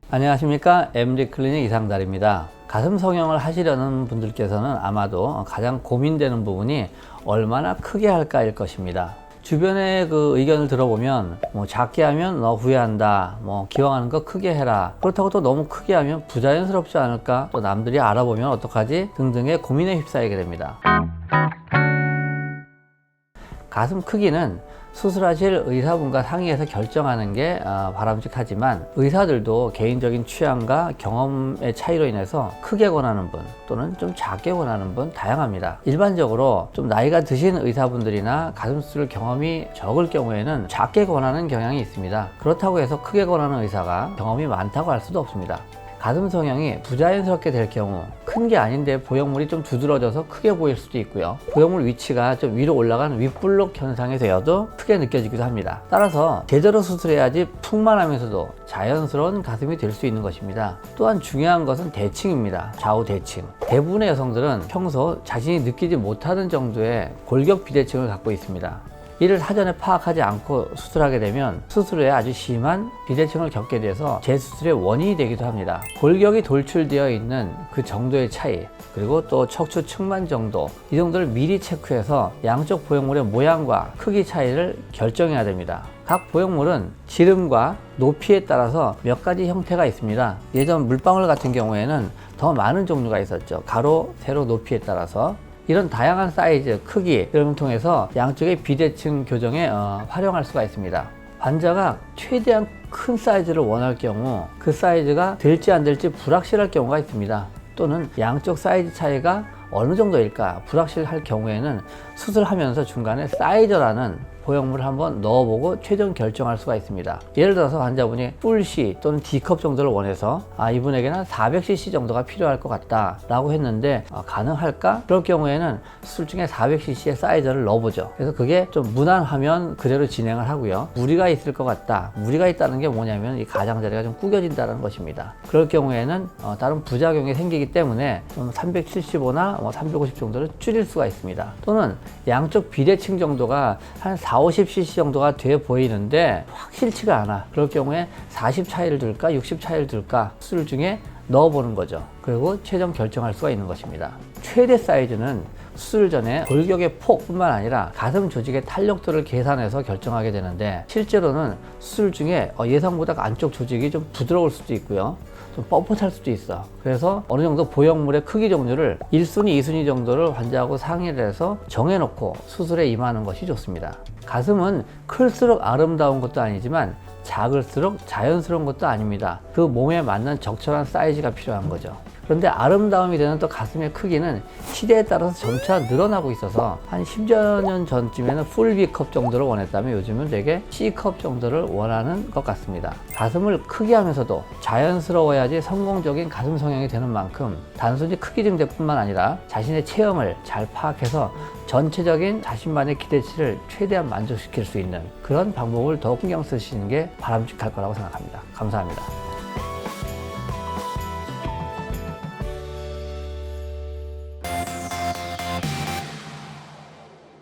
안녕하십니까, MD클리닉 이상달입니다. 가슴 성형을 하시려는 분들께서는 아마도 가장 고민되는 부분이 얼마나 크게 할까일 것입니다. 주변의 그 의견을 들어보면 작게 하면 너 후회한다, 기왕하는 거 크게 해라, 그렇다고 또 너무 크게 하면 부자연스럽지 않을까, 또 남들이 알아보면 어떡하지 등등의 고민에 휩싸이게 됩니다. 가슴 크기는 수술하실 의사분과 상의해서 결정하는 게 바람직하지만, 의사들도 개인적인 취향과 경험의 차이로 인해서 크게 권하는 분 또는 좀 작게 권하는 분 다양합니다. 일반적으로 좀 나이가 드신 의사분들이나 가슴 수술 경험이 적을 경우에는 작게 권하는 경향이 있습니다. 그렇다고 해서 크게 권하는 의사가 경험이 많다고 할 수도 없습니다. 가슴 성형이 부자연스럽게 될 경우, 큰 게 아닌데 보형물이 좀 두드러져서 크게 보일 수도 있고요, 보형물 위치가 좀 위로 올라간 윗블록 현상에서여도 크게 느껴지기도 합니다. 따라서 제대로 수술해야지 풍만하면서도 자연스러운 가슴이 될 수 있는 것입니다. 또한 중요한 것은 대칭입니다. 좌우 대칭. 대부분의 여성들은 평소 자신이 느끼지 못하는 정도의 골격 비대칭을 갖고 있습니다. 이를 사전에 파악하지 않고 수술하게 되면 수술 후에 아주 심한 비대칭을 겪게 돼서 재수술의 원인이 되기도 합니다. 골격이 돌출되어 있는 그 정도의 차이, 그리고 또 척추 측만 정도, 이 정도를 미리 체크해서 양쪽 보형물의 모양과 크기 차이를 결정해야 됩니다. 각 보형물은 지름과 높이에 따라서 몇 가지 형태가 있습니다. 예전 물방울 같은 경우에는 더 많은 종류가 있었죠. 가로, 세로, 높이에 따라서. 이런 다양한 사이즈, 크기 등을 통해서 양쪽의 비대칭 교정에 활용할 수가 있습니다. 환자가 최대한 큰 사이즈를 원할 경우 그 사이즈가 될지 안 될지 불확실할 경우가 있습니다. 또는 양쪽 사이즈 차이가 어느 정도일까 불확실할 경우에는 수술하면서 중간에 사이저라는 보형물을 한번 넣어보고 최종 결정할 수가 있습니다. 예를 들어서 환자분이 풀 C 또는 D컵 정도를 원해서 이분에게는 400cc 정도가 필요할 것 같다 라고 했는데 가능할까? 그럴 경우에는 수술 중에 400cc의 사이저를 넣어보죠. 그래서 그게 좀 무난하면 그대로 진행을 하고요, 무리가 있을 것 같다, 무리가 있다는 게 뭐냐면 이 가장자리가 좀 구겨진다는 것입니다. 그럴 경우에는 다른 부작용이 생기기 때문에 좀 375나 350 정도를 줄일 수가 있습니다. 또는 양쪽 비대칭 정도가 한 50cc 정도가 돼 보이는데 확실치가 않아. 그럴 경우에 40 차이를 둘까 60 차이를 둘까 수술 중에 넣어보는 거죠. 그리고 최종 결정할 수가 있는 것입니다. 최대 사이즈는 수술 전에 골격의 폭뿐만 아니라 가슴 조직의 탄력도를 계산해서 결정하게 되는데, 실제로는 수술 중에 예상보다 안쪽 조직이 좀 부드러울 수도 있고요, 좀 뻣뻣할 수도 있어. 그래서 어느 정도 보형물의 크기 종류를 1순위, 2순위 정도를 환자하고 상의를 해서 정해놓고 수술에 임하는 것이 좋습니다. 가슴은 클수록 아름다운 것도 아니지만 작을수록 자연스러운 것도 아닙니다. 그 몸에 맞는 적절한 사이즈가 필요한 거죠. 그런데 아름다움이 되는 또 가슴의 크기는 시대에 따라서 점차 늘어나고 있어서 한 10여 년 전쯤에는 풀 B컵 정도를 원했다면 요즘은 되게 C컵 정도를 원하는 것 같습니다. 가슴을 크게 하면서도 자연스러워야지 성공적인 가슴 성형이 되는 만큼, 단순히 크기 증대뿐만 아니라 자신의 체형을 잘 파악해서 전체적인 자신만의 기대치를 최대한 만족시킬 수 있는 그런 방법을 더 신경 쓰시는 게 바람직할 거라고 생각합니다. 감사합니다.